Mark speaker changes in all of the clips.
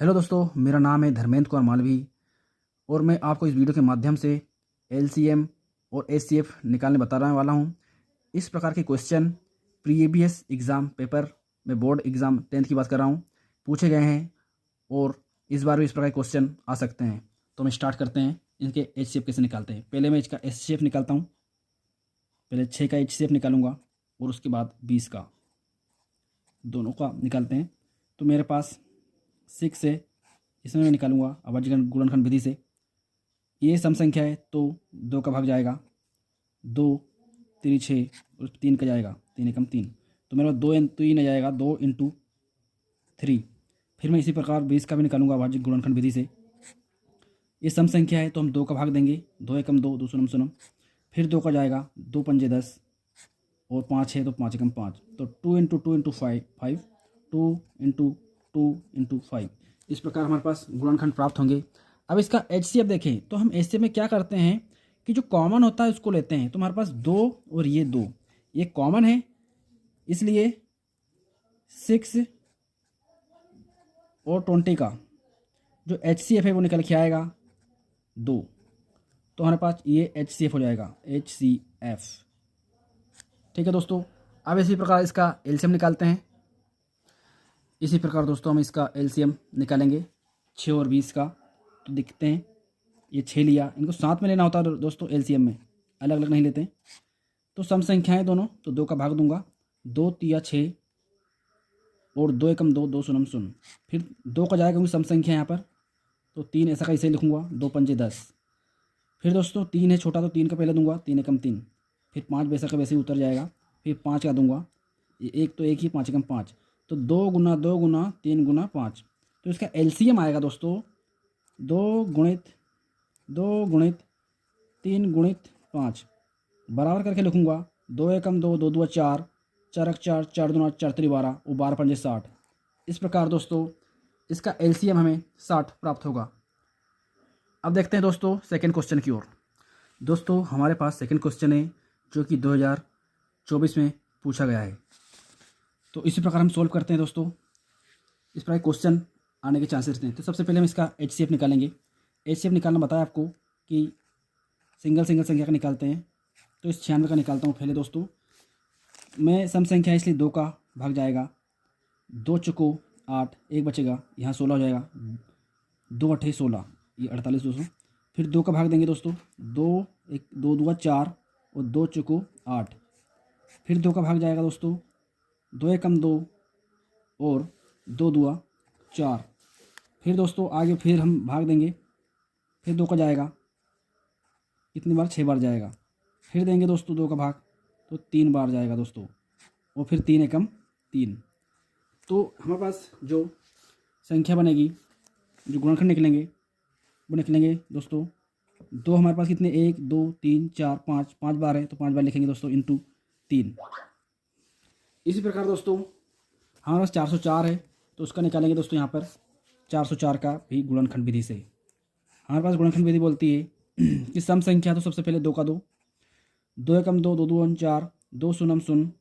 Speaker 1: Hello दोस्तों, मेरा नाम है धर्मेंद्र कुमार मालवी और मैं आपको इस वीडियो के माध्यम से एलसीएम और एचसीएफ निकालने बताने वाला हूं। इस प्रकार के क्वेश्चन प्रीवियस एग्ज़ाम पेपर में बोर्ड एग्ज़ाम 10th की बात कर रहा हूं पूछे गए हैं और इस बार भी इस प्रकार के क्वेश्चन आ सकते हैं। तो हम स्टार्ट करते हैं, इनके एचसीएफ कैसे निकालते हैं। पहले मैं इसका एचसीएफ निकालता हूँ। पहले 6 का एचसीएफ निकालूंगा और उसके बाद 20 का, दोनों का निकालते हैं। तो मेरे पास 6 है, इसमें मैं निकालूंगा अभाज्य गुणनखंड विधि से। ये सम संख्या है तो 2 का भाग जाएगा, 2 3 6 और 3 का जाएगा, 3 एकम 3। तो मेरे पास 2 3 आ जाएगा, 2 × 3। फिर मैं इसी प्रकार 20 का भी निकालूंगा अभाज्य गुणनखंड विधि से। ये सम संख्या है तो हम 2 का भाग देंगे, 2 एकम 2, 2 शून्यम शून्यम। फिर 2 का जाएगा, 2 पंजे 10 और 5 है तो 5 एकम 5। तो 2 × 2 × 5 5, 2 × 2 × 5। इस प्रकार हमारे पास गुणनखंड प्राप्त होंगे। अब इसका एचसीएफ देखें तो हम एचसीएफ में क्या करते हैं कि जो कॉमन होता है उसको लेते हैं। तो हमारे पास 2 और ये 2 ये कॉमन है, इसलिए 6 और 20 का जो एचसीएफ है वो निकल के आएगा 2। तो हमारे पास ये एचसीएफ हो जाएगा, एचसीएफ। ठीक है दोस्तों, अब इसी प्रकार इसका एलसीएम निकालते हैं। इसी प्रकार दोस्तों हम इसका एलसीएम निकालेंगे 6 और 20 का। तो देखते हैं, ये 6 लिया, इनको साथ में लेना होता है दोस्तों, एलसीएम में अलग अलग नहीं लेते हैं। तो सम संख्याएं दोनों, तो 2 का भाग दूंगा, 2 3 6 और 2 एकम 2, 2 शून्यम शून्य। फिर 2 का जाएगा क्योंकि सम संख्या यहाँ पर, तो 3 ऐसा का इसे लिखूंगा, 2 पंजे 10। फिर दोस्तों 3 है छोटा तो 3 का पहले दूंगा, 3 एकम 3। फिर 5 वैसा का वैसे ही उतर जाएगा। फिर 5 का दूंगा, ये एक तो एक ही, 5 एकम 5। तो 2 × 2 × 3 × 5। तो इसका एलसीएम आएगा दोस्तों 2 × 3 × 5 बराबर करके लिखूंगा, 2 एकम 2, 2 2 4, 4 एक 4, 4 2 4 3 12 और 12 पंजे 60। इस प्रकार दोस्तों इसका एलसीएम हमें 60 प्राप्त होगा। अब देखते हैं दोस्तों सेकंड क्वेश्चन की ओर। दोस्तों हमारे पास सेकंड क्वेश्चन है जो कि 2024 में पूछा गया है। तो इसी प्रकार हम सोल्व करते हैं दोस्तों। इस प्रकार क्वेश्चन आने के चांसेस हैं। तो सबसे पहले हम इसका एचसीएफ निकालेंगे। एचसीएफ निकालना बताया आपको कि सिंगल संख्या का निकालते हैं। तो इस 96 का निकालता हूँ पहले दोस्तों। मैं सम संख्या है इसलिए 2 का भाग जाएगा, 2 चुको 8, 1 बचेगा, यहाँ 16 हो जाएगा, 2 8 16, ये 48 दोस्तों। फिर 2 का भाग देंगे दोस्तों, 2 1 2 2 4 और 2 चुको 8। फिर 2 का भाग जाएगा दोस्तों, 2 एकम 2 और 2 2 4। फिर दोस्तों आगे फिर हम भाग देंगे, फिर 2 का जाएगा, कितनी बार, 6 बार जाएगा। फिर देंगे दोस्तों 2 का भाग, तो 3 बार जाएगा दोस्तों, और फिर 3 एकम 3। तो हमारे पास जो संख्या बनेगी, जो गुणनखंड निकलेंगे वो निकलेंगे दोस्तों 2। हमारे पास कितने, 1 2 3 4 5, 5 बार है तो 5 बार लिखेंगे दोस्तों × 3। इसी प्रकार दोस्तों हमारे पास 404 है तो उसका निकालेंगे दोस्तों यहाँ पर 404 का भी गुणनखंड विधि से। हमारे पास गुणनखंड विधि बोलती है कि सम संख्या, तो सबसे पहले 2 का 2, 2 एकम 2, 2 2 4, 2 शून्यम शून्य,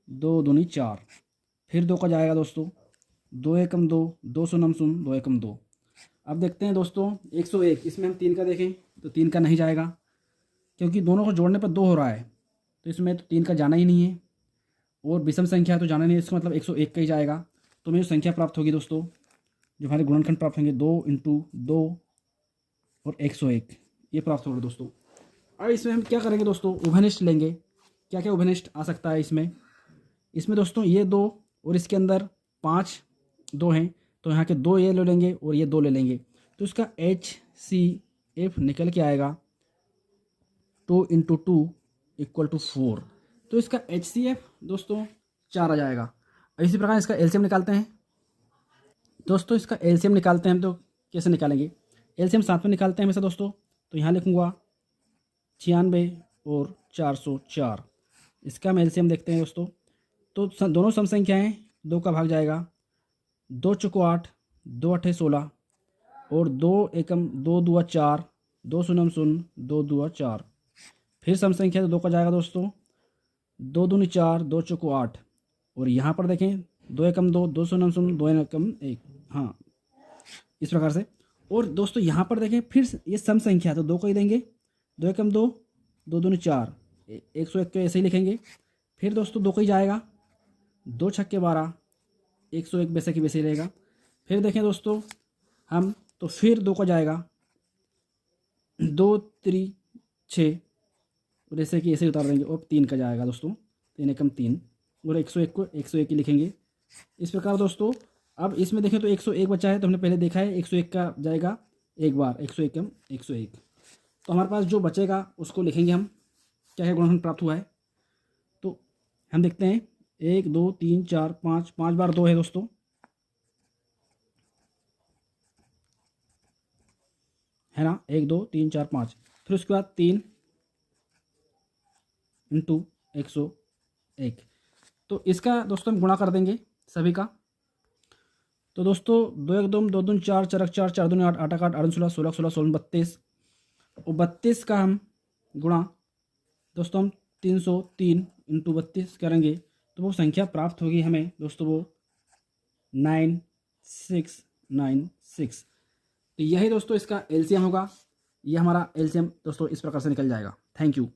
Speaker 1: 2 दूनी 4। फिर 2 का जाएगा दोस्तों, 2 एकम 2, 2 शून्यम शून्य, 2 एकम 2। अब देखते हैं दोस्तों 101, इसमें हम 3 का देखें तो 3 का नहीं जाएगा क्योंकि दोनों को जोड़ने पर 2 हो रहा है, तो इसमें तो 3 का जाना ही नहीं है। और विषम संख्या तो जाना नहीं है, इसका मतलब 101 का ही जाएगा। तो मेरी संख्या प्राप्त होगी दोस्तों, जो हमारे गुणनखंड प्राप्त होंगे, 2 × 2 और 101, ये प्राप्त होगा दोस्तों। अब इसमें हम क्या करेंगे दोस्तों, उभयनिष्ठ लेंगे। क्या क्या उभयनिष्ठ आ सकता है इसमें दोस्तों, ये 2 और इसके अंदर 5 2 हैं, तो यहाँ के 2 ये ले लेंगे और ये 2 ले लेंगे। तो इसका HCF निकल के आएगा 2 × 2 = 4। तो इसका HCF दोस्तों 4 आ जाएगा। इसी प्रकार इसका एलसीएम निकालते हैं दोस्तों। इसका एलसीएम निकालते हैं हम, तो कैसे निकालेंगे, एलसीएम साथ में निकालते हैं हमेशा दोस्तों। तो यहाँ लिखूँगा 96 और 404, इसका हम एलसीएम देखते हैं दोस्तों। तो दोनों सम संख्याएँ, 2 का भाग जाएगा, 2 चुको 8, 2 8 16 और 2 एकम 2 2 4, 2 शून्यम शून्य, 2 2 4। फिर सम संख्या, तो 2 का जाएगा दोस्तों, 2 दूनी 4, 2 चुको 8 और यहाँ पर देखें 2 एकम 2, 2 शून्यम शून्य, 2 एकम 1। हाँ, इस प्रकार से। और दोस्तों यहाँ पर देखें फिर ये सम संख्या, तो 2 को ही देंगे, 2 एकम 2, 2 दूनी 4, 101 को ऐसे ही लिखेंगे। फिर दोस्तों 2 को ही जाएगा, 2 छक्के 12, 101 वैसे की वैसे ही रहेगा। फिर देखें दोस्तों हम, तो फिर 2 को जाएगा, 2 3 6, और ऐसे कि ऐसे उतार देंगे। और 3 का जाएगा दोस्तों, 3 एकम 3, और 101 को 101 ही लिखेंगे। इस प्रकार दोस्तों अब इसमें देखें तो 101 बचा है, तो हमने पहले देखा है 101 का जाएगा एक बार, 101 कम 101। तो हमारे पास जो बचेगा उसको लिखेंगे हम, क्या है गुणनखंड प्राप्त हुआ है। तो हम देखते हैं 1 2 3 4 5, 5 बार 2 है दोस्तों, है ना, 1 2 3 4 5। फिर उसके बाद 3 इंटू 101। तो इसका दोस्तों हम गुणा कर देंगे सभी का। तो दोस्तों 2 1 2 2 2 4, 4 4, 4 2 8, 8 8, 8 16, 16 16, 16 32, और 32 का हम गुणा दोस्तों हम 303 इंटू 32 करेंगे, तो वो संख्या प्राप्त होगी हमें दोस्तों, वो 9696। तो यही दोस्तों इसका एलसीएम होगा। ये हमारा एलसीएम दोस्तों इस प्रकार से निकल जाएगा। Thank you.